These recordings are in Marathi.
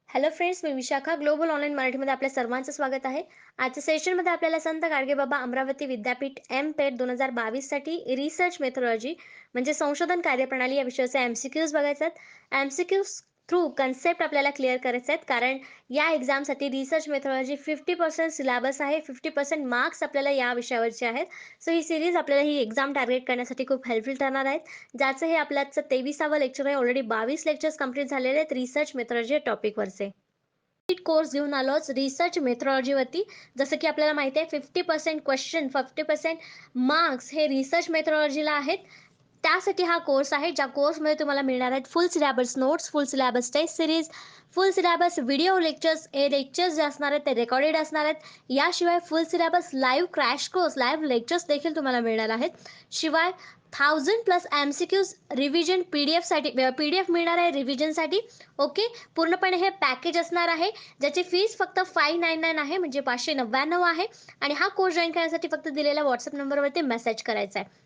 हॅलो फ्रेंड्स, मी विशाखा. ग्लोबल ऑनलाईन मराठीमध्ये आपल्या सर्वांचं स्वागत आहे. आजच्या सेशनमध्ये आपल्याला संत गाडगेबाबा अमरावती विद्यापीठ एम.पेट 2022 साठी रिसर्च मेथोडॉलॉजी म्हणजे संशोधन कार्यप्रणाली या विषयाचे एम-सी-क्यूज बघायचे आहेत. एम-सी-क्यूज थ्रू कन्सेप्ट आपल्याला क्लिअर करायचे आहेत, कारण या एक्झामसाठी रिसर्च मेथोडॉलॉजी 50% सिलेबस आहे, 50% मार्क्स आपल्याला या विषयावरचे आहेत. सो ही सीरीज आपल्याला ही एक्झाम टार्गेट करण्यासाठी खूप हेल्पफुल ठरणार आहेत. ज्याचं हे आपलं आजचं 23वा लेक्चर आहे. ऑलरेडी 22 लेक्चर्स कंप्लीट झालेले आहेत रिसर्च मेथोडॉलॉजी या टॉपिकवरचे. कोर्स घेऊन आलोच रिसर्च मेथोडॉलॉजीवरती. जसं की आपल्याला माहिती आहे 50% क्वेश्चन, 50% मार्क्स हे रिसर्च मेथोडॉलॉजीला आहेत. त्यासाठी हा कोर्स आहे, ज्या कोर्समध्ये तुम्हाला मिळणार आहेत full syllabus notes, full syllabus test series, full syllabus video lectures. हे लेक्चर्स जे असणार आहेत ते रेकॉर्डेड असणार आहेत. याशिवाय full syllabus live crash course, live lectures देखील तुम्हाला मिळणार आहेत. शिवाय 1000+ एम-सी-क्यूज रिव्हिजन पी-डी-एफ मिळणार आहे रिव्हिजनसाठी. ओके. पूर्णपणे हे पॅकेज असणार आहे, ज्याची फीस फक्त 599 आहे, म्हणजे 599 आहे. आणि हा कोर्स जॉईन करण्यासाठी फक्त दिलेल्या व्हॉट्सअप नंबरवरती मेसेज करायचा आहे.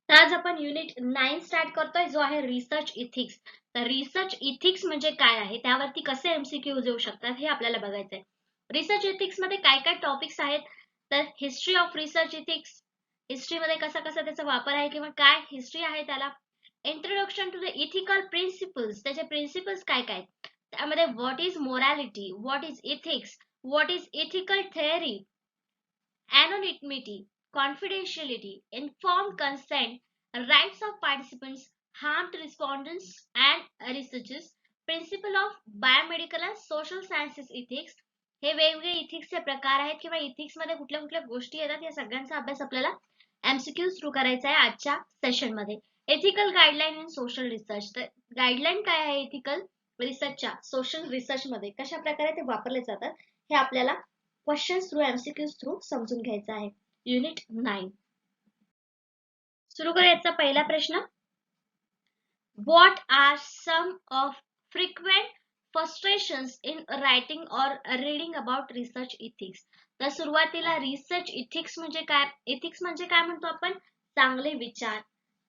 तर आज आपण युनिट 9 स्टार्ट करतोय, जो आहे रिसर्च इथिक्स. तर रिसर्च इथिक्स म्हणजे काय आहे, त्यावरती कसे एमसीक्यूज येऊ शकतात हे आपल्याला बघायचं आहे. रिसर्च इथिक्स मध्ये काय काय टॉपिक्स आहेत, तर हिस्ट्री ऑफ रिसर्च इथिक्स, हिस्ट्रीमध्ये कसा कसा त्याचा वापर आहे किंवा काय हिस्ट्री आहे त्याला. Introduction to the ethical principles, त्याचे प्रिन्सिपल्स काय काय, त्यामध्ये what is morality, what is ethics, what is ethical theory, anonymity, confidentiality, informed consent, rights of participants, harm to respondents and researchers, principle of biomedical and social sciences ethics. हे वेगवेगळे इथिक्सचे प्रकार आहेत किंवा इथिक्स मध्ये कुठल्या कुठल्या गोष्टी येतात, या सगळ्यांचा अभ्यास आपल्याला एमसीक्यू थ्रू करायचा आहे आजच्या सेशन मध्ये. Ethical guideline in social research, तर गाईडलाईन काय आहे एथिकल रिसर्चच्या सोशल रिसर्च मध्ये, कशा प्रकारे ते वापरले जातात हे आपल्याला क्वेश्चन्स थ्रू एमसीक्यूज थ्रू समजून घ्यायचं आहे. युनिट 9 सुरू करूयाचा पहिला प्रश्न. What are some of frequent frustrations in writing or reading about research ethics. तर सुरुवातीला रिसर्च इथिक्स म्हणजे काय, इथिक्स म्हणजे काय म्हणतो आपण, चांगले विचार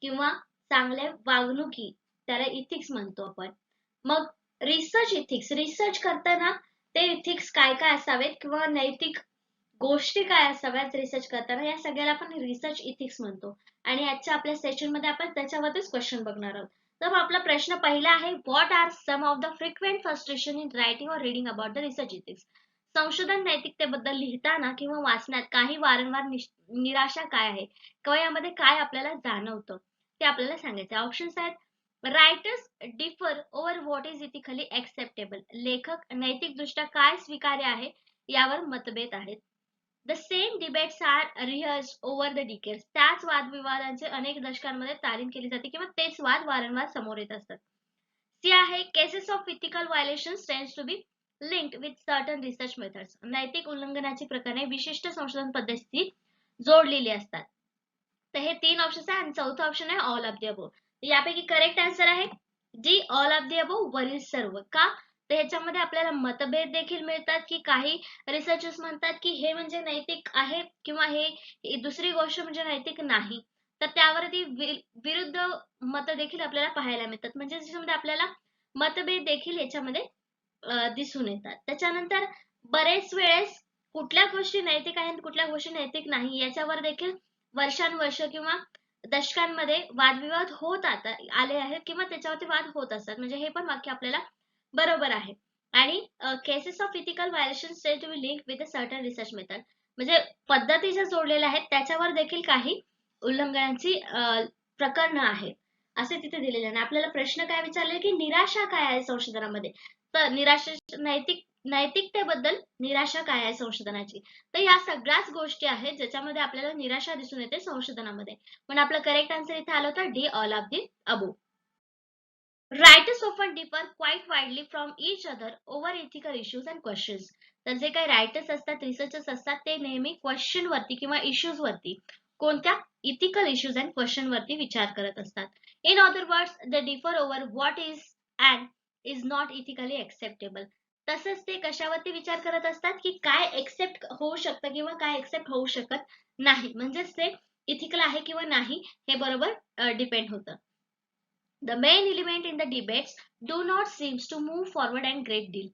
किंवा चांगल्या वागणुकी, त्याला इथिक्स म्हणतो आपण. मग रिसर्च इथिक्स, रिसर्च करताना ते इथिक्स काय काय असावेत किंवा नैतिक गोष्टी काय असाव्यात रिसर्च करताना, या सगळ्याला आपण रिसर्च इथिक्स म्हणतो. आणि आजच्या आपल्या सेशन मध्ये आपण त्याच्यावरतीच क्वेश्चन बघणार आहोत. तर आपला प्रश्न पहिला आहे, what are some of the frequent frustration in writing or reading about the research ethics. संशोधन नैतिकतेबद्दल लिहिताना किंवा वाचण्यात काही वारंवार निराशा काय आहे किंवा यामध्ये काय आपल्याला जाणवतं ते आपल्याला सांगायचं. ऑप्शन्स आहेत, writers differ over what is ethically acceptable, लेखक नैतिकदृष्ट्या काय स्वीकार्य आहे यावर मतभेद आहेत. The same debates are rehearsed over the decades, त्याच वादविवादांचे अनेक दशकांमध्ये तालीम केली जाते किंवा तेच वाद वारंवार समोर येत असतात. सी आहे, cases of ethical violations tends to be linked with certain research methods, नैतिक उल्लंघनाची प्रकरणे विशिष्ट संशोधन पद्धतीत जोडलेली असतात. तर हे 3 ऑप्शन्स आहे आणि चौथा ऑप्शन आहे ऑल ऑफ द अबोव. यापैकी करेक्ट आन्सर आहे D, all of the above, वरील सर्व. का, तर ह्याच्यामध्ये आपल्याला मतभेद देखील मिळतात, की काही रिसर्चर्स म्हणतात की हे म्हणजे नैतिक आहे किंवा हे दुसरी गोष्ट म्हणजे नैतिक नाही. तर त्यावरती विरुद्ध मत देखील आपल्याला पाहायला मिळतात, म्हणजे त्याच्यामध्ये आपल्याला मतभेद देखील याच्यामध्ये दिसून येतात. त्याच्यानंतर बरेच वेळेस कुठल्या गोष्टी नैतिक आहेत आणि कुठल्या गोष्टी नैतिक नाही याच्यावर देखील वर्षानुवर्ष किंवा दशकांमध्ये वादविवाद होत आले आहेत किंवा त्याच्यावरती वाद होत असतात. म्हणजे हे पण वाक्य आपल्याला बरोबर आहे. आणि cases of ethical violations tend to be linked with a certain research method, म्हणजे पद्धती ज्या जोडलेल्या आहेत त्याच्यावर देखील काही उल्लंघनाची प्रकरणं आहेत असे तिथे दिलेले आहे. आपल्याला प्रश्न काय विचारले की निराशा काय आहे संशोधनामध्ये, तर निराशा नैतिकतेबद्दल निराशा काय आहे संशोधनाची. तर या सगळ्याच गोष्टी आहेत ज्याच्यामध्ये आपल्याला निराशा दिसून येते संशोधनामध्ये. पण आपलं करेक्ट आन्सर इथे आलं होतं D, all of the above. Writers often differ quite widely from each other over ethical issues and questions. तर जे काही रायटर्स असतात, रिसर्चर्स असतात, ते नेहमी क्वेश्चन वरती किंवा इश्यूज वरती, कोणत्या इथिकल इश्यूज अँड क्वेश्चन वरती विचार करत असतात. In other words, they differ over what is and is not ethically acceptable. तसंच ते कशावरती विचार करत असतात की काय एक्सेप्ट होऊ शकतं किंवा काय एक्सेप्ट होऊ शकत नाही, म्हणजेच ते इथिकल आहे किंवा नाही हे बरोबर डिपेंड होतं. The main element in the debates do not seems to move forward a great deal.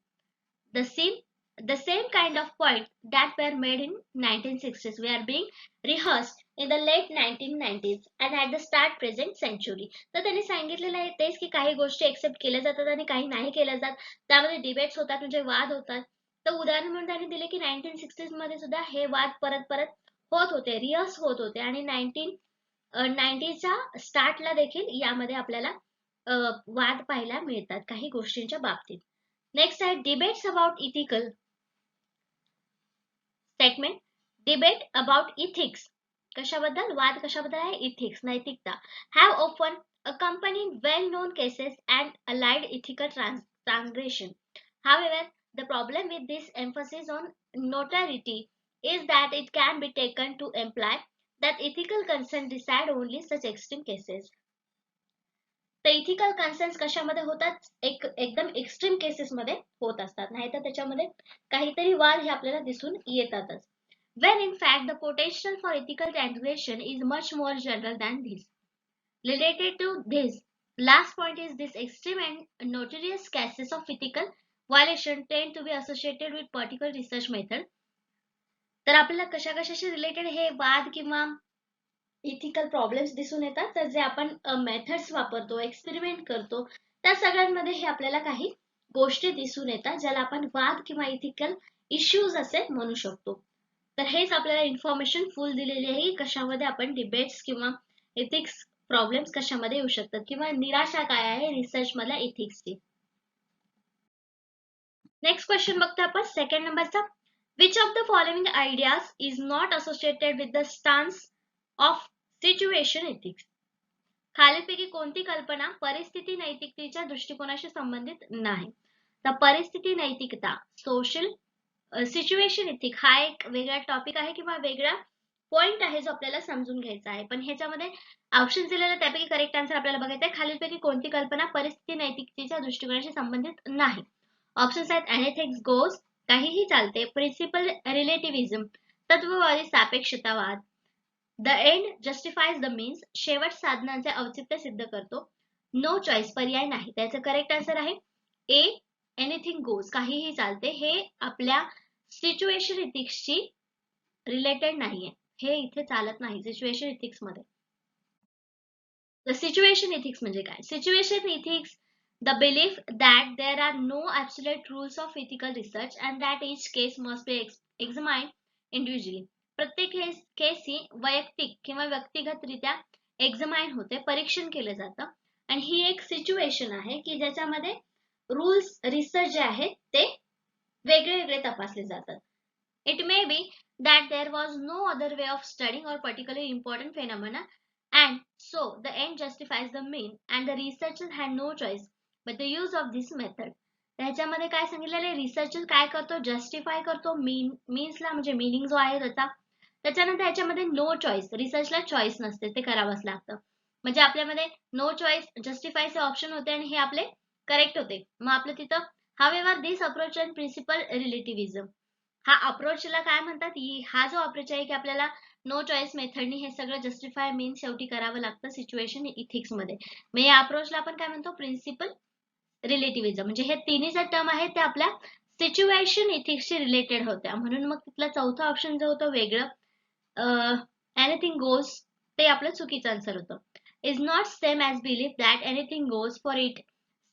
The same, the same kind of point that were made in 1960s were being rehearsed in the late 1990s and at the start present century. तर त्यांनी सांगितलेलं आहे तेच की काही गोष्टी एक्सेप्ट केल्या जातात आणि काही नाही केल्या जात. त्यामध्ये डिबेट्स होतात म्हणजे वाद होतात. तर उदाहरण म्हणून त्यांनी दिले की 1960s मध्ये सुद्धा हे वाद परत परत होत होते, रिहर्स होत होते आणि 1990च्या स्टार्टला देखील यामध्ये आपल्याला वाद पाहायला मिळतात काही गोष्टींच्या बाबतीत. नेक्स्ट आहे debates about ethical statement. Debate about ethics कशाबद्दल वाद कशाबद्दल आहे इथिक्स नैतिकता have often accompanied well-known cases and allied ethical transgression. However, the problem with this emphasis on notoriety is that it can be taken to imply that ethical concerns decide only such extreme cases. तर इथिकल कन्सर्न्स कशामध्ये होतात एकदम एक्स्ट्रीम केसेस मध्ये होत असतात नाहीतर त्याच्यामध्ये काहीतरी वाद हे आपल्याला दिसून येतातच. When in fact the potential for ethical transgression is much more general than this. Related to this last point is this extreme and notorious cases of ethical violation tend to be associated with particular research method. तर आपल्याला कशा कशाशी रिलेटेड हे वाद किंवा इथिकल प्रॉब्लेम्स दिसून येतात तर जे आपण मेथड्स वापरतो एक्सपेरिमेंट करतो त्या सगळ्यांमध्ये हे आपल्याला काही गोष्टी दिसून येतात ज्याला आपण वाद किंवा इथिकल इश्यूज असे म्हणू शकतो. तर हेच आपल्याला इन्फॉर्मेशन फुल दिलेली आहे कशामध्ये आपण डिबेट्स किंवा इथिक्स प्रॉब्लेम्स कशामध्ये येऊ शकतात किंवा निराशा काय आहे रिसर्च मधल्या इथिक्सची. नेक्स्ट क्वेश्चन बघतो आपण सेकंड नंबरचा. Which of the following ideas is not associated with the stance of situation ethics. खालीलपैकी कोणती कल्पना परिस्थिती नैतिकतेच्या दृष्टिकोनाशी संबंधित नाही. तर परिस्थिती नैतिकता सोशल सिच्युएशन एथिक हा एक वेगळा टॉपिक आहे किंवा वेगळा पॉइंट आहे जो आपल्याला समजून घ्यायचा आहे. पण ह्याच्यामध्ये ऑप्शन दिलेलं त्यापैकी करेक्ट आन्सर आपल्याला बघायचं आहे. खालीलपैकी कोणती कल्पना परिस्थिती नैतिकतेच्या दृष्टिकोनाशी संबंधित नाही. ऑप्शन्स आहेत एनिथिंग गोज काहीही चालते, प्रिन्सिपल रिलेटिव्हिझम तत्ववादी सापेक्षतावाद, the end justifies the means शेवट साधनांचे औचित्य सिद्ध करतो, नो चॉईस पर्याय नाही. त्याचं करेक्ट आन्सर आहे ए एनिथिंग गोज काहीही चालते. हे आपल्या सिच्युएशन इथिक्सशी रिलेटेड नाहीये, हे इथे चालत नाही सिच्युएशन इथिक्स मध्ये. सिच्युएशन इथिक्स म्हणजे काय. Situation ethics the belief that there are no absolute rules of ethical research and that each case must be examined individually. प्रत्येक केस ही वैयक्तिक किंवा व्यक्तिगतरित्या एक्झामाइन होते, परीक्षण केले जातं आणि ही एक सिच्युएशन आहे की ज्याच्यामध्ये रूल्स रिसर्च जे आहेत ते वेगळे वेगळे तपासले जातात. It may be that there was no other way of studying or particularly important phenomena and so the end justifies the mean and the researchers had no choice but the use of this method. त्याच्यामध्ये काय सांगितलेलं आहे रिसर्चर काय करतो जस्टिफाय करतो मीन्सला म्हणजे मीनिंग जो आहे त्याचा. त्याच्यानंतर याच्यामध्ये नो चॉईस रिसर्चला चॉईस नसते ते करावंच लागतं. म्हणजे आपल्यामध्ये नो चॉईस जस्टिफायचे ऑप्शन होते आणि हे आपले करेक्ट होते. मग आपलं तिथं however this approach and principle relativism हा अप्रोचला काय म्हणतात हा जो अप्रोच आहे की आपल्याला नो चॉईस मेथडनी हे सगळं जस्टिफाय मीन शेवटी करावं लागतं सिच्युएशन इथिक्स मध्ये. मग या अप्रोचला आपण काय म्हणतो प्रिन्सिपल रिलेटिव्हिझम. म्हणजे हे तिन्ही जे टर्म आहेत ते आपल्या सिच्युएशन इथिक्सशी रिलेटेड होत्या म्हणून मग तिथला चौथा ऑप्शन जो होतो वेगळं एनिथिंग गोज ते आपलं चुकीचं आन्सर होतं. Is not same as belief that anything goes for it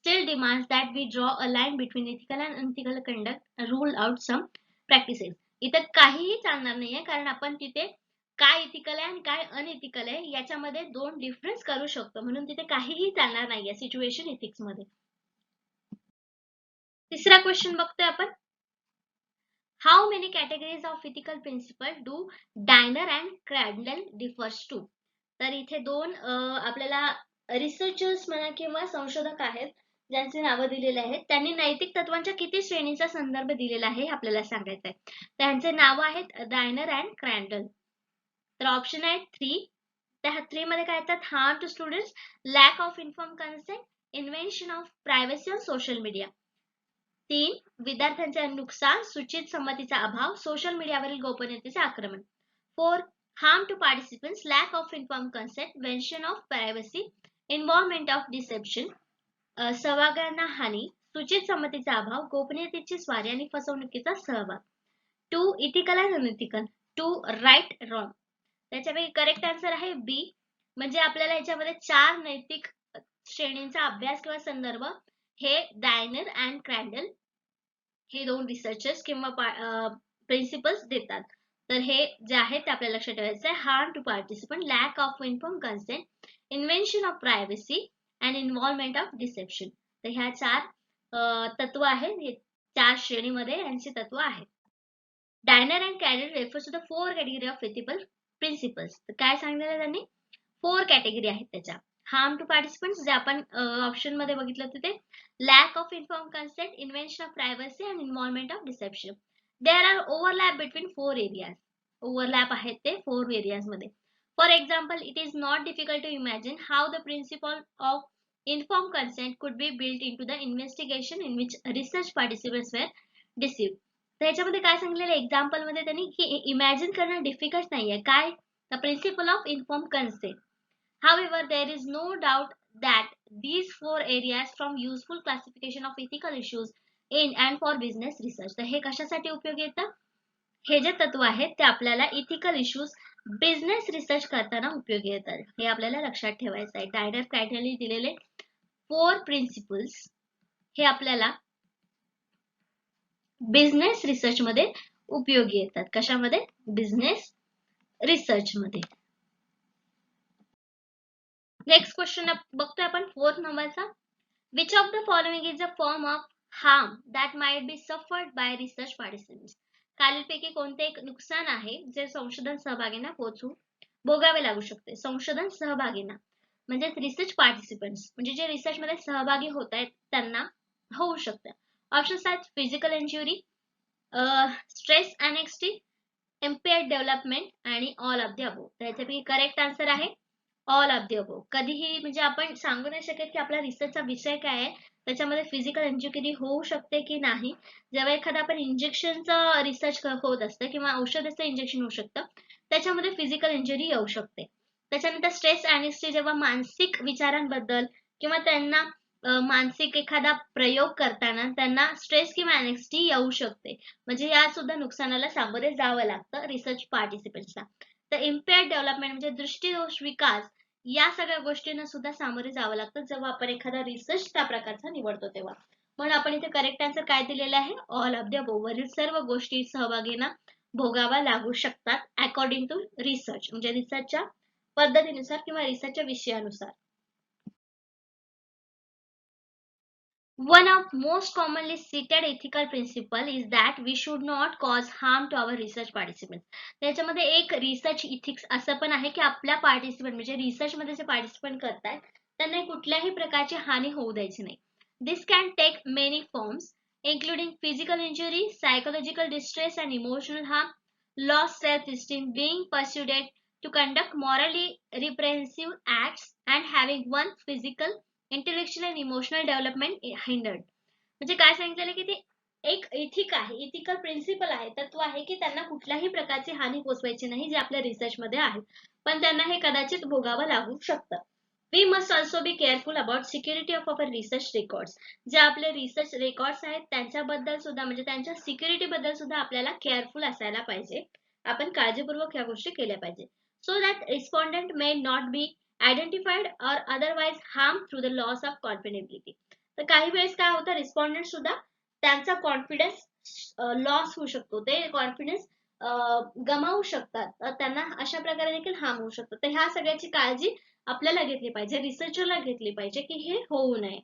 still demands that we draw a line between ethical and unethical conduct and rule out some practices. इथं काहीही चालणार नाहीये कारण आपण तिथे काय इथिकल आहे आणि काय अनइथिकल आहे याच्यामध्ये दोन डिफरन्स करू शकतो म्हणून तिथे काहीही चालणार नाहीये सिच्युएशन इथिक्स मध्ये. तिसरा क्वेश्चन बघतोय आपण. How many categories of ethical principle do Diener and Crandall differs to. तर इथे दोन आपल्याला रिसर्चर्स म्हणा किंवा संशोधक आहेत ज्यांचे नावं दिलेले आहेत त्यांनी नैतिक तत्वांच्या किती श्रेणीचा संदर्भ दिलेला आहे आपल्याला सांगायचं आहे. त्यांचे नाव आहेत डायनर अँड क्रॅडल. तर ऑप्शन आहे 3. त्या 3 मध्ये काय येतात harm to students, lack of inform consent, invention of privacy on social media. 3 विद्यार्थ्यांचे नुकसान, सूचित संमतीचा अभाव, सोशल मीडियावरील गोपनीयतेचे आक्रमण. 4 harm to participants, lack of informed consent, invasion of privacy, involvement of deception, सहभागांना हानी, सूचित संमतीचा अभाव, गोपनीयतेची स्वारी आणि फसवणुकीचा सहभाग. 2 इथिकल आणि अनइथिकल. 2 right wrong. त्याच्यापैकी करेक्ट आन्सर आहे बी. म्हणजे आपल्याला याच्यामध्ये 4 नैतिक श्रेणींचा अभ्यास किंवा संदर्भ हे डायनर अँड क्रॅन्डल हे 2 रिसर्चर्स किंवा प्रिन्सिपल्स देतात. तर हे जे आहे ते आपल्याला लक्षात ठेवायचं आहे. Harm to participant, lack of inform consent, invention of privacy and involvement of deception. तर ह्या 4 तत्व आहेत. हे 4 श्रेणीमध्ये यांची तत्व आहेत. Diener and Crandall refers to the 4 category of ethical principles. तर काय सांगितलं त्यांनी? 4 कॅटेगरी आहेत त्याच्या. हार्म टू पार्टिसिपंट्स जे आपण ऑप्शन मध्ये बघितलं होतं ते, lack of inform consent, invention of privacy and involvement of deception. There are overlap between 4 areas. Overlap आहेत ते 4 एरियाज मध्ये. For example, it is not difficult to imagine how the principle of inform consent could be built into the investigation in which research participants were deceived. तर याच्यामध्ये काय सांगितलेलं एक्झाम्पल मध्ये त्यांनी की इमॅजिन करणं डिफिकल्ट नाहीये. काय? The principle of inform consent. However, there is no doubt that these 4 areas from useful classification of ethical issues in and for business research. तर हे कशासाठी उपयोगी येतं? हे जे तत्व आहेत ते आपल्याला इथिकल इश्यूज बिझनेस रिसर्च करताना उपयोगी येतात. हे आपल्याला लक्षात ठेवायचं आहे. डायनर क्रॅन्डलने दिलेले 4 प्रिन्सिपल्स हे आपल्याला बिझनेस रिसर्च मध्ये उपयोगी येतात. कशामध्ये? बिझनेस रिसर्च मध्ये. नेक्स्ट क्वेश्चन बघतोय आपण 4th नंबरचा. Which of the following is a form of harm that might be suffered bye research participants. खालीलपैकी कोणते एक नुकसान आहे जे संशोधन सहभागींना भोगावे लागू शकते. संशोधन सहभागींना म्हणजे रिसर्च पार्टिसिपंट्स म्हणजे जे रिसर्च मध्ये सहभागी होत आहेत त्यांना होऊ शकतं. ऑप्शन्स आहेत physical injury, stress anxiety, इम्पेअर्ड development आणि ऑल ऑफ द अबोव्ह. त्याच्यापैकी करेक्ट आन्सर आहे ऑल ऑफ द अबोव्ह. कधीही म्हणजे आपण सांगू नाही शकत की आपला रिसर्चचा विषय काय आहे, त्याच्यामध्ये फिजिकल इंजुरी होऊ शकते की नाही. जेव्हा एखादा आपण इंजेक्शनचं रिसर्च होत असतं किंवा औषधाचं इंजेक्शन होऊ शकतं त्याच्यामध्ये फिजिकल इंजुरी येऊ शकते. त्याच्यानंतर स्ट्रेस अँक्झायटी जेव्हा मानसिक विचारांबद्दल किंवा त्यांना मानसिक एखादा प्रयोग करताना त्यांना स्ट्रेस किंवा अँक्झायटी येऊ शकते. म्हणजे या सुद्धा नुकसानाला सामोरे जावं लागतं रिसर्च पार्टिसिपंट्सला. तर इम्पेअर्ड डेव्हलपमेंट म्हणजे दृष्टीदोष विकास या सगळ्या गोष्टींना सुद्धा सामोरे जावं लागतं जेव्हा आपण एखादा रिसर्च त्या प्रकारचा निवडतो तेव्हा. म्हणून आपण इथे करेक्ट आन्सर काय दिलेला आहे? All of the above. वरील सर्व गोष्टी सहभागींना भोगावा लागू शकतात अकॉर्डिंग टू रिसर्च म्हणजे रिसर्चच्या पद्धतीनुसार किंवा रिसर्चच्या विषयानुसार. One of most commonly cited ethical principle is that we should not cause harm to our research participants. त्याच्यामध्ये एक रिसर्च इथिक्स असं पण आहे की आपल्या पार्टिसिपंट म्हणजे रिसर्च मध्ये जे पार्टिसिपंट करतात त्यांना कुठल्याही प्रकारची हानी होऊ द्यायची नाही. This can take many forms including physical injury, psychological distress and emotional harm, lost self-esteem, being persuaded to conduct morally reprehensible acts and having one's physical, intellectual and emotional development hindered. म्हणजे काय सांगितलेलं की ते एक इथिक आहे, इथिकल प्रिन्सिपल आहे, तत्व आहे की त्यांना कुठल्याही प्रकारची हानी पोचवायची नाही जे आपल्या रिसर्च मध्ये आहे, पण त्यांना हे कदाचित भोगावं लागू शकतं. We must also be careful about security of our research records. जे आपले रिसर्च रेकॉर्ड्स आहेत त्यांच्याबद्दल सुद्धा म्हणजे त्यांच्या सिक्युरिटी बद्दल सुद्धा आपल्याला केअरफुल असायला पाहिजे. आपण काळजीपूर्वक या गोष्टी केल्या पाहिजे. So that respondent may not be identified or otherwise harm through the loss of confidentiality. तर काही वेळेस काय होतं रिस्पॉन्डंट सुद्धा त्यांचा कॉन्फिडन्स लॉस होऊ शकतो, ते कॉन्फिडन्स गमावू शकतात, त्यांना अशा प्रकारे देखील हार्म होऊ शकतो. तर ह्या सगळ्याची काळजी आपल्याला घेतली पाहिजे, रिसर्चरला घेतली पाहिजे की हे होऊ नये.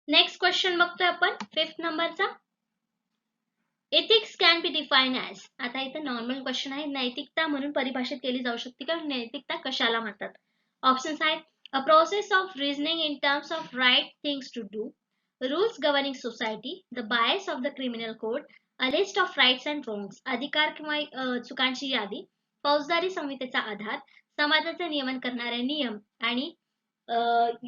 नेक्स्ट क्वेश्चन बघतोय आपण 5th नंबरचा. Ethics can be define as. आता इथे नॉर्मल क्वेश्चन आहे, नैतिकता म्हणून परिभाषित केली जाऊ शकते का? नैतिकता कशाला म्हणतात? ऑप्शन्स आहेत a process of reasoning in terms of right things to do, rules governing society, the bias of the criminal code, a list of rights and wrongs, अधिकार किंवा चुकांची यादी, फौजदारी संहितेचा आधार, समाजाचे नियमन करणारे नियम आणि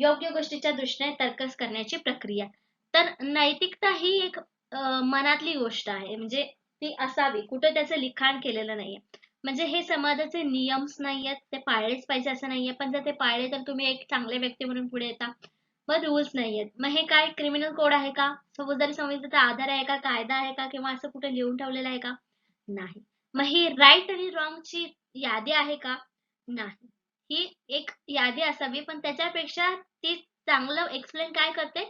योग्य गोष्टीच्या दृष्टीने तर्क करण्याची प्रक्रिया. तर नैतिकता ही एक मनातली गोष्ट आहे, म्हणजे ती असावी, कुठे त्याचं लिखाण केलेलं नाहीये. म्हणजे हे समाजाचे नियम्स नाहीयेत, ते पाळलेच पाहिजे असं नाहीये, पण जर ते पाळले तर तुम्ही एक चांगले व्यक्ती म्हणून पुढे येता. मग रूल्स नाहीयेत. मग हे काय क्रिमिनल कोड आहे का? फौजदारी संहितेचा आधार आहे का? कायदा आहे का? किंवा असं कुठे लिहून ठेवलेलं आहे का? नाही. मग ही राईट आणि रॉंगची यादी आहे का? नाही. ही एक यादी असावी, पण त्याच्यापेक्षा ती चांगलं एक्सप्लेन काय करते,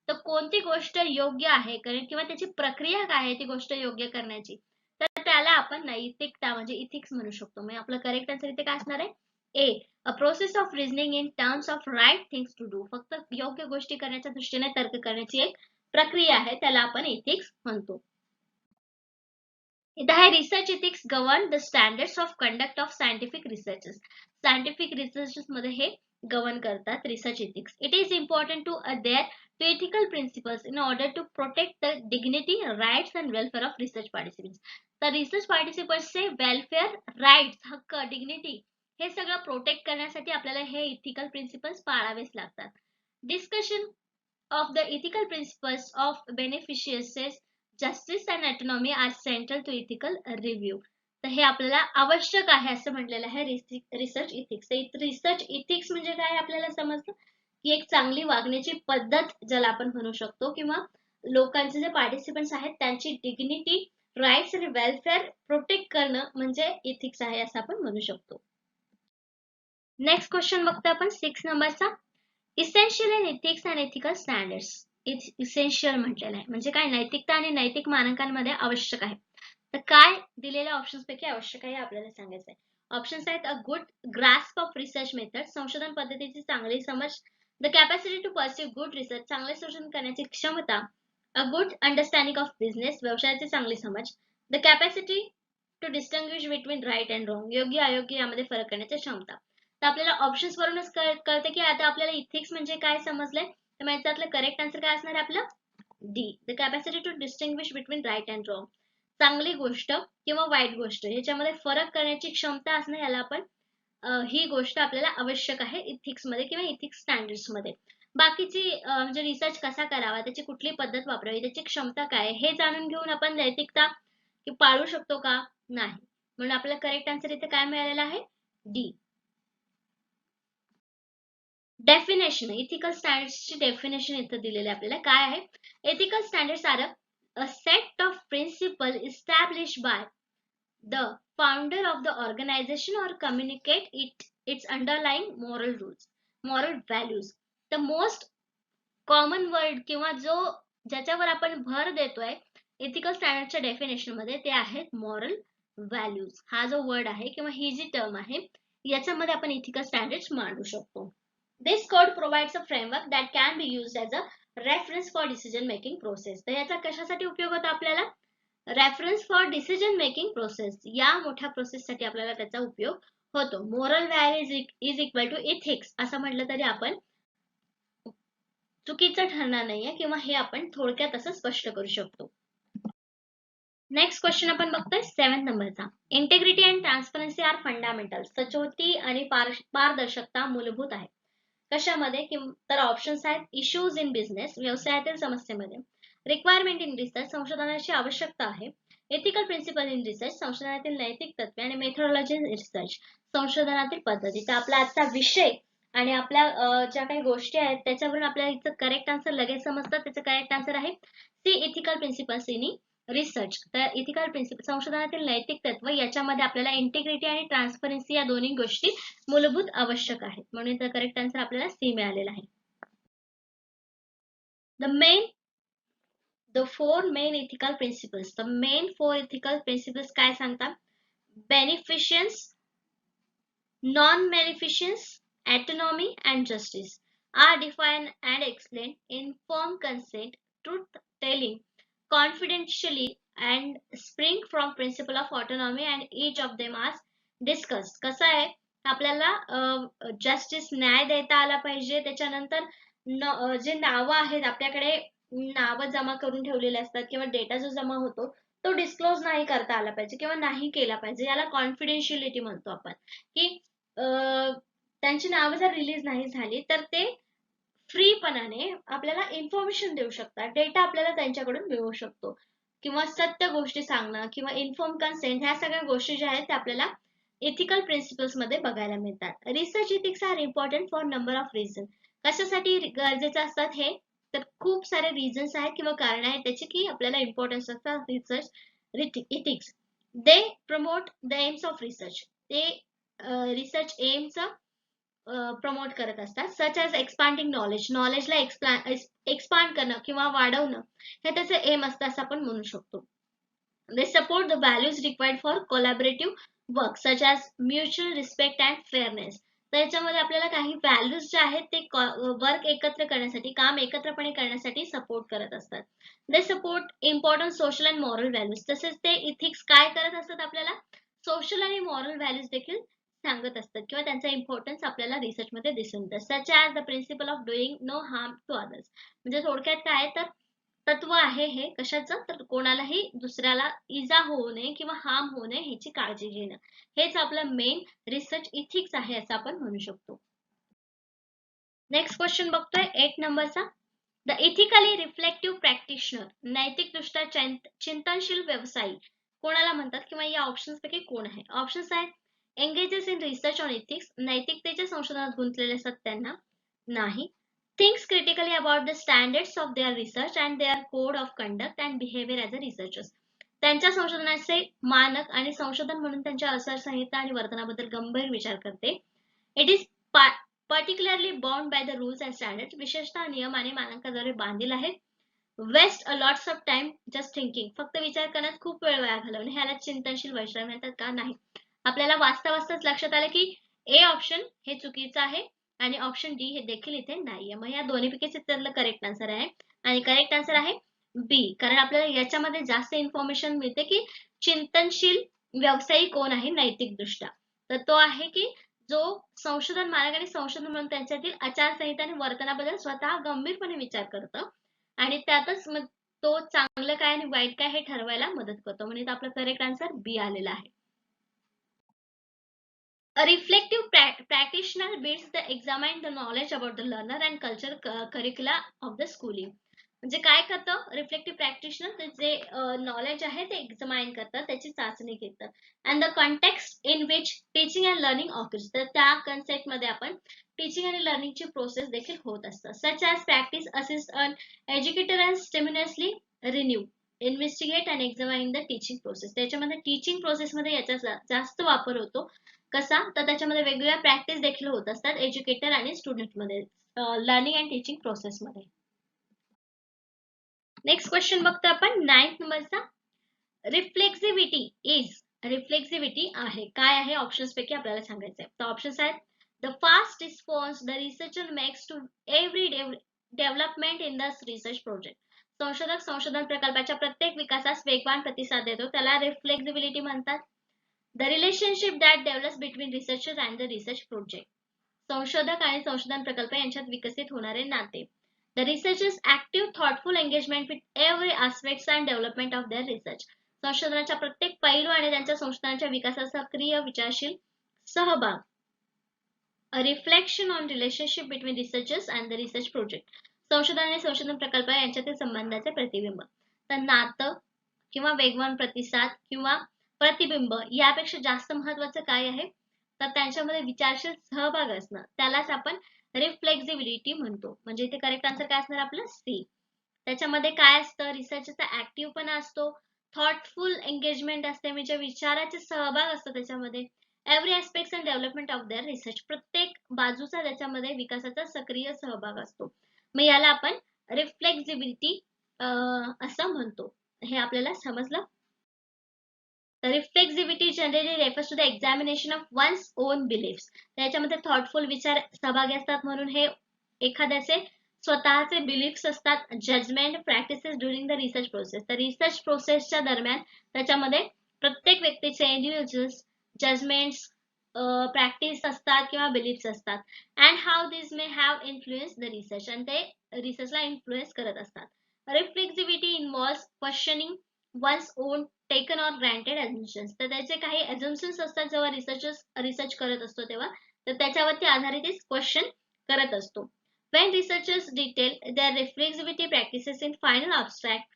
तर कोणती गोष्ट योग्य आहे किंवा त्याची प्रक्रिया काय आहे ती गोष्ट योग्य करण्याची. तर त्याला आपण नैतिकता म्हणजे इथिक्स म्हणू शकतो. म्हणजे आपलं करेक्ट आन्सर इथे काय असणार आहे? A. A process of reasoning in terms of right things to do. फक्त योग्य गोष्टी करण्याच्या दृष्टीने तर्क करण्याची एक प्रक्रिया आहे, त्याला आपण इथिक्स म्हणतो. The research ethics govern the standards of conduct of scientific researches. Scientific researches मध्ये हे govern करतात research ethics. It is important to adhere to ethical principles in order to protect the dignity, rights and welfare of research participants. तर research participants चे welfare, rights, हक्क, dignity हे सगळं प्रोटेक्ट करण्यासाठी आपल्याला हे ethical principles पाळावेच लागतात. Discussion of the ethical principles of beneficence, justice and autonomy are central to ethical review. तर हे आपल्याला आवश्यक आहे असं म्हटलेलं आहे रिसर्च इथिक्स. रिसर्च इथिक्स म्हणजे काय आपल्याला समजलं की एक चांगली वागण्याची पद्धत ज्याला आपण म्हणू शकतो, किंवा लोकांचे जे पार्टिसिपंट्स आहेत त्यांची डिग्निटी, राईट्स आणि वेलफेअर प्रोटेक्ट करणं म्हणजे इथिक्स आहे असं आपण म्हणू शकतो. नेक्स्ट क्वेश्चन बघतो आपण 6 नंबरचा. Essential in ethics and ethical standards. Essential म्हटलेलं आहे म्हणजे काय, नैतिकता आणि नैतिक मानकांमध्ये आवश्यक आहे. तर काय दिलेल्या ऑप्शन्स पैकी आवश्यक आहे आपल्याला सांगायचं आहे. ऑप्शन्स आहेत: a good grasp of research method, संशोधन पद्धतीची चांगली समज. The capacity to pursue good research, चांगले संशोधन करण्याची क्षमता. A good understanding of business, व्यवसायाची चांगली समज. The capacity to distinguish between right and wrong, योग्य अयोग्य यामध्ये फरक करण्याची क्षमता. तर आपल्याला ऑप्शन्स वरूनच कळते की आता आपल्याला इथिक्स म्हणजे काय समजलंय. तर याच्यातलं करेक्ट आन्सर काय असणार आहे आपलं? D. The capacity to distinguish between right and wrong, चांगली गोष्ट किंवा वाईट गोष्ट ह्याच्यामध्ये फरक करण्याची क्षमता असणं, याला आपण ही गोष्ट आपल्याला आवश्यक आहे इथिक्स मध्ये किंवा इथिक्स स्टँडर्ड्स मध्ये. बाकीची म्हणजे रिसर्च कसा करावा, त्याची कुठली पद्धत वापरावी, त्याची क्षमता काय हे जाणून घेऊन आपण नैतिकता पाळू शकतो का? नाही. म्हणून आपल्याला करेक्ट आन्सर इथे काय मिळालेला आहे? डी. डेफिनेशन, इथिकल स्टँडर्ड्सची डेफिनेशन इथं दिलेली आपल्याला काय आहे. Ethical standards are a set of principle established by the founder of the organization or communicate its underlying moral rules, moral values. The most common word किंवा ज्याच्यावर आपण भर देतोय एथिकल स्टँडर्डच्या डेफिनेशन मध्ये, ते आहेत मॉरल व्हॅल्यूज. हा जो वर्ड आहे किंवा ही जी टर्म आहे याच्यामध्ये आपण इथिकल स्टँडर्ड्स मांडू शकतो. This code provides a framework that can be used as a reference for decision making process. तर याचा कशासाठी उपयोग होतो आपल्याला? Reference for decision making process, या मोठ्या प्रोसेस साठी आपल्याला त्याचा उपयोग होतो. Moral values is equal to ethics असं म्हटलं तरी आपण चुकीचं ठरणार नाहीये, किंवा हे आपण थोडक्यात असं स्पष्ट करू शकतो. नेक्स्ट क्वेश्चन आपण बघतोय 7 नंबरचा. Integrity and transparency are fundamental. सचोटी आणि पारदर्शकता मूलभूत आहे. कशामध्ये? तर ऑप्शन्स आहेत: इश्यूज इन बिझनेस, व्यवसायातील समस्येमध्ये. रिक्वायरमेंट इन रिसर्च, संशोधनाची आवश्यकता आहे. एथिकल प्रिन्सिपल इन रिसर्च, संशोधनातील नैतिक तत्वे. आणि मेथोडॉलॉजी इन रिसर्च, संशोधनातील पद्धती. तर आपला आजचा विषय आणि आपल्या ज्या काही गोष्टी आहेत त्याच्यावरून आपल्याला इथं करेक्ट आन्सर लगेच समजतं. त्याचं करेक्ट आन्सर आहे C, ethical principles in research. तर इथिकल प्रिन्सिपल, संशोधनातील नैतिक तत्व, याच्यामध्ये आपल्याला इंटिग्रिटी आणि ट्रान्सपरन्सी या दोन्ही गोष्टी मूलभूत आवश्यक आहेत. म्हणून तर करेक्ट आन्सर आपल्याला सी मिळालेला आहे. The four main ethical principles. The main four ethical principles काय सांगतात? बेनिफिशियन्स, non बेनिफिशियन्स, autonomy and justice are defined and explained. Informed consent, truth telling, confidentially, and spring from principle of autonomy, and each of them are discussed. कसं आहे, आपल्याला जस्टिस, न्याय देता आला पाहिजे. त्याच्यानंतर जे नावं आहेत आपल्याकडे, नावं जमा करून ठेवलेले असतात किंवा डेटा जो जमा होतो तो डिस्क्लोज नाही करता आला पाहिजे किंवा नाही केला पाहिजे. याला कॉन्फिडेन्शियलिटी म्हणतो आपण. की त्यांची नावं जर रिलीज नाही झाली तर ते फ्रीपणाने आपल्याला इन्फॉर्मेशन देऊ शकतात, डेटा आपल्याला त्यांच्याकडून मिळू शकतो, किंवा सत्य गोष्टी सांगणं किंवा इन्फॉर्म कन्सेंट, ह्या सगळ्या गोष्टी ज्या आहेत त्या आपल्याला इथिकल प्रिन्सिपल्स मध्ये बघायला मिळतात. Research ethics are important for number of reason. कशासाठी गरजेचे असतात हे? तर खूप सारे रिझन्स आहेत किंवा कारण आहेत त्याचे की आपल्याला इम्पॉर्टन्स असतात research ethics. They promote the aims of research. ते रिसर्च एम्स प्रमोट करत असतात. Such as expanding knowledge. नॉलेजला एक्सपांड करणं किंवा वाढवणं हे त्याचे एम असतं असं आपण म्हणू शकतो. They support the values required for collaborative work such as mutual respect and fairness. तर याच्यामध्ये आपल्याला काही व्हॅल्यूज जे आहेत ते वर्क एकत्र करण्यासाठी, काम एकत्रपणे करण्यासाठी सपोर्ट करत असतात. They support important social and moral values. तसेच ते इथिक्स काय करत असतात आपल्याला? सोशल आणि मॉरल व्हॅल्यूज देखील सांगत असतात किंवा त्यांचा इम्पॉर्टन्स आपल्याला रिसर्च मध्ये दिसून येतं. Such as the principle of doing no harm to others. म्हणजे थोडक्यात काय तर तत्व आहे हे कशाचं? तर कोणालाही दुसऱ्याला इजा होऊ नये किंवा हार्म होऊ नये ह्याची काळजी घेणं. हेच आपलं मेन रिसर्च इथिक्स आहे असं आपण म्हणू शकतो. नेक्स्ट क्वेश्चन बघतोय 8 नंबरचा. The ethically reflective practitioner. नैतिकदृष्ट्या चिंतनशील व्यवसायी कोणाला म्हणतात किंवा या ऑप्शन्स पैकी कोण आहे? ऑप्शन्स आहेत engages in research on ethics. नैतिकतेच्या संशोधनात गुंतलेले असतात त्यांना. नाही. Thinks critically about the standards of their research and their code of conduct and behavior as a researchers. त्यांच्या संशोधनाचे मानक आणि संशोधन म्हणून त्यांच्या आचारसंहिता आणि वर्तनाबद्दल गंभीर विचार करते. It is particularly bound by the rules and standards. विशेषतः नियम आणि मानकांद्वारे बांधील आहे. Waste a lots of time just thinking. फक्त विचार करण्यात खूप वेळ वाया घालवणे ह्याला चिंतनशील वैशिष्ट्य म्हणतात का? नाही. आपल्याला वाचता वाचताच लक्षात आलं की ए ऑप्शन हे चुकीचं आहे आणि ऑप्शन डी हे देखील इथे नाहीये. मग या दोन्हीपैकीच त्यातलं करेक्ट आन्सर आहे आणि करेक्ट आन्सर आहे बी. कारण आपल्याला याच्यामध्ये जास्त इन्फॉर्मेशन मिळते की चिंतनशील व्यवसायी कोण आहे नैतिक दृष्ट्या. तर तो आहे की जो संशोधन मानक आणि संशोधन म्हणून त्यांच्यातील आचारसंहिता आणि वर्तनाबद्दल स्वतः गंभीरपणे विचार करतं आणि त्यातच मग तो चांगलं काय आणि वाईट काय हे ठरवायला मदत करतो. म्हणजे आपलं करेक्ट आन्सर बी आलेला आहे. A reflective practitioner builds the examine the knowledge about the learner and culture curricula of the schooling. म्हणजे काय करतं रिफ्लेक्टिव्ह प्रॅक्टिशनर? जे नॉलेज आहे ते एक्झामाइन करतात, त्याची चाचणी घेतात. And the context in which teaching and learning occurs. तर त्या कन्सेप्ट मध्ये आपण टीचिंग आणि लर्निंगची प्रोसेस देखील होत असतं. Such as practice assist an educator and stimulusly renew investigate and examine the teaching process. त्याच्यामध्ये टीचिंग प्रोसेसमध्ये याचा जास्त वापर होतो. कसा? तर त्याच्यामध्ये वेगवेगळ्या प्रॅक्टिस देखील होत असतात एज्युकेटर आणि स्टुडंट मध्ये, लर्निंग अँड टीचिंग प्रोसेस मध्ये. नेक्स्ट क्वेश्चन बघतो आपण 9th नंबरचा. Reflexivity is. रिफ्लेक्सिव्हिटी आहे काय आहे? ऑप्शन्स पैकी आपल्याला सांगायचं आहे. तर ऑप्शन्स आहेत the fast response the researcher makes to every development in the research project. संशोधक संशोधन प्रकल्पाच्या प्रत्येक विकासास वेगवान प्रतिसाद देतो त्याला रिफ्लेक्सिबिलिटी म्हणतात. The relationship that develops between researchers and the research project. संशोधक आणि संशोधन प्रकल्प यांच्यात विकसित होणारे नाते. The researchers active thoughtful engagement with every aspects and development of their research. संशोधनाच्या प्रत्येक पैलू आणि त्यांच्या संशोधनाच्या विकासात सक्रिय विचारशील सहभाग. A reflection on relationship between researchers and the research project. संशोधन आणि संशोधन प्रकल्प यांच्यातील संबंधाचे प्रतिबिंब. तर नातं किंवा वेगवान प्रतिसाद किंवा प्रतिबिंब यापेक्षा जास्त महत्वाचं काय आहे? तर त्यांच्यामध्ये विचारशील सहभाग असणं त्यालाच आपण रिफ्लेक्सिबिलिटी म्हणतो. म्हणजे इथे करेक्ट आन्सर काय असणार आपलं? सी. त्याच्यामध्ये काय असतं? रिसर्चचा ऍक्टिव्हपणा असतो, थॉटफुल एंगेजमेंट असते, म्हणजे विचाराचे सहभाग असतो त्याच्यामध्ये. Every aspects and development of their research. प्रत्येक बाजूचा त्याच्यामध्ये विकासाचा सक्रिय सहभाग असतो. मग याला आपण रिफ्लेक्सिबिलिटी असं म्हणतो. हे आपल्याला समजलं. Reflexivity generally refers to the examination of one's own beliefs. त्याच्यामध्ये थॉटफुल विचार सहभागी असतात म्हणून हे एखाद्याचे स्वतःचे बिलीफ्स असतात. Judgement practices during the research process. तर रिसर्च प्रोसेसच्या दरम्यान त्याच्यामध्ये प्रत्येक व्यक्तीचे इंडिव्हिज्युअल्स जजमेंट्स प्रॅक्टिस असतात किंवा बिलीफ्स असतात. And how this may have influence the research. आणि ते रिसर्चला इन्फ्लुएन्स करत असतात. Reflexivity involves questioning one's own taken or granted assumptions. तर त्याचे काही assumptions असतात जेव्हा रिसर्चर्स रिसर्च करत असतो तेव्हा, तर त्याच्यावरती आधारित क्वेश्चन करत असतो. When researchers detail their reflexivity practices in final abstract,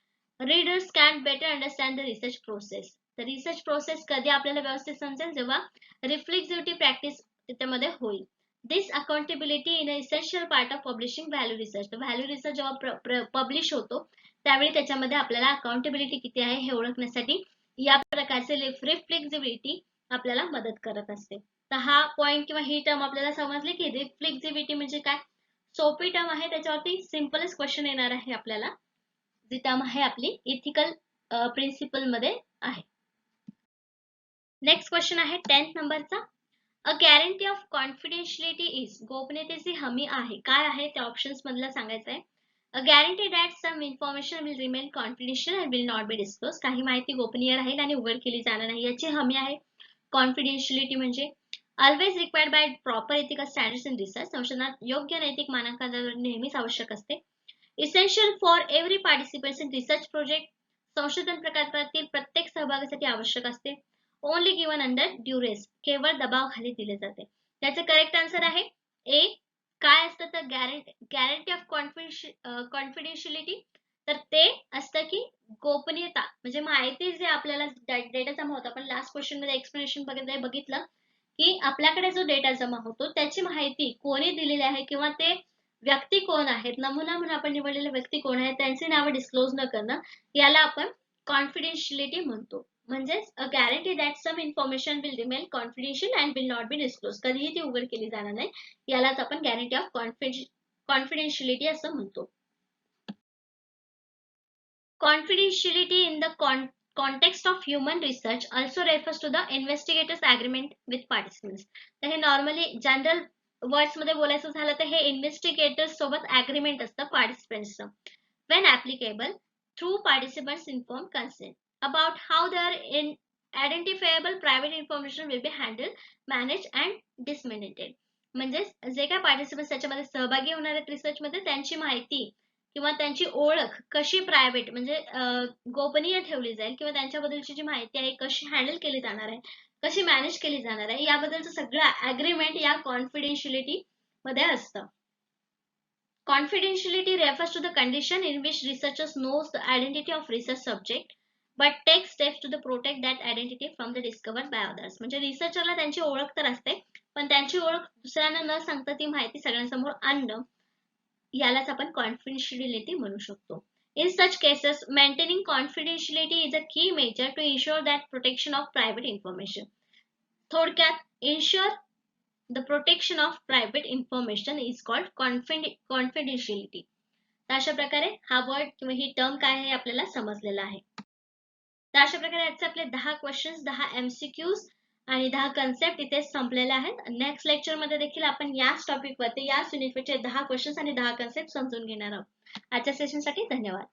readers can better understand the research process. तर रिसर्च प्रोसेस कधी आपल्याला व्यवस्थित समजेल, जेव्हा रिफ्लेक्सिव्हिटी प्रॅक्टिस त्याच्यामध्ये होईल. This accountability in essential part of publishing value research. तर व्हॅल्यू रिसर्च जेव्हा पब्लिश होतो त्यावेळी त्याच्यामध्ये आपल्याला अकाउंटेबिलिटी किती आहे हे ओळखण्यासाठी या प्रकारचे रिफ्लेक्सिव्हिटी आपल्याला मदत करत असते. तर हा पॉइंट किंवा ही टर्म आपल्याला समजली की रिफ्लेक्सिव्हिटी म्हणजे काय. सोपी टर्म आहे, त्याच्यावरती सिंपलच क्वेश्चन येणार आहे आपल्याला. जी टर्म आहे आपली इथिकल प्रिन्सिपल मध्ये आहे. नेक्स्ट क्वेश्चन आहे 10th नंबरचा. अ गॅरंटी ऑफ कॉन्फिडेन्शियलिटी इज. गोपनीयतेची हमी आहे. काय आहे त्या ऑप्शन्स मधला सांगायचं आहे. A guarantee that some information will remain confidential and will not be disclose. काही माहिती गोपनीय राहील आणि उघड केली जाणार नाही याची हमी आहे कॉन्फिडेन्शियलिटी म्हणजे. Always required by proper ethical standards in research. संशोधनात योग्य नैतिक मानकांवर नेहमीच आवश्यक असते. Essential for every participants in research project. संशोधन प्रकल्पातील प्रत्येक सहभागासाठी आवश्यक असते. Only given under duress. केवळ दबावाखाली दिले जाते. त्याचं करेक्ट आन्सर आहे ए. काय असतं तर गॅरंटी ऑफ कॉन्फिडेन्शियलिटी, तर ते असतं की गोपनीयता म्हणजे माहिती जे आपल्याला डेटा जमा होतो. आपण लास्ट क्वेश्चन मध्ये एक्सप्लेनेशन बघितलं की आपल्याकडे जो डेटा जमा होतो त्याची माहिती कोणी दिलेली आहे किंवा ते व्यक्ती कोण आहेत, नमुना म्हणून आपण निवडलेले व्यक्ती कोण आहेत त्यांची नावं डिस्क्लोज न करणं याला आपण कॉन्फिडेन्शियलिटी म्हणतो. म्हणजेच a guarantee that some information will remain confidential and will not be disclose. कधीही ती उघड केली जाणार नाही यालाच आपण गॅरंटी ऑफ कॉन्फिडेन्शियलिटी असं म्हणतो. Confidentiality in the context of human research also refers to the investigator's agreement with participants. तर हे नॉर्मली जनरल वर्ड्स मध्ये बोलायचं झालं तर हे इन्व्हेस्टिगेटर्स सोबत अग्रीमेंट असतं पार्टिसिपेंट्सचं. when applicable, through participants informed consent about how their identifiable private information will be handled, managed and disseminated. म्हणजे जे काय पार्टिसिपंट्स त्याच्यामध्ये सहभागी होणार आहेत रिसर्च मध्ये त्यांची माहिती किंवा त्यांची ओळख कशी प्रायव्हेट म्हणजे गोपनीय ठेवली जाईल किंवा त्यांच्याबद्दलची जी माहिती आहे कशी हँडल केली जाणार आहे, कशी मॅनेज केली जाणार आहे याबद्दलचं सगळं अग्रीमेंट या कॉन्फिडेन्शियलिटी मध्ये असतं. Confidentiality refers to the condition in which researchers knows the identity of research subject but take steps to protect that identity from the discovered by others. म्हणजे रिसर्चरला त्यांची ओळख तर असते पण त्यांची ओळख दुसऱ्यांना न सांगता ती माहिती सगळ्यांसमोर आणणं यालाच आपण कॉन्फिडेन्शियलिटी म्हणू शकतो. In such cases, maintaining confidentiality is a key measure to ensure that protection of private information. थोडक्यात ensure the protection of private information is called confidentiality. तर अशा प्रकारे हा वर्ड किंवा ही टर्म काय आहे आपल्याला समजलेला आहे. तर अशा प्रकारे आजचे आपले 10 क्वेश्चन्स 10 MCQs आणि 10 कन्सेप्ट इथे संपलेले आहेत. नेक्स्ट लेक्चर मध्ये देखील आपण याच टॉपिक वरती याच युनिट वरचे 10 क्वेश्चन्स आणि 10 कन्सेप्ट समजून घेणार आहोत. आजच्या सेशनसाठी धन्यवाद.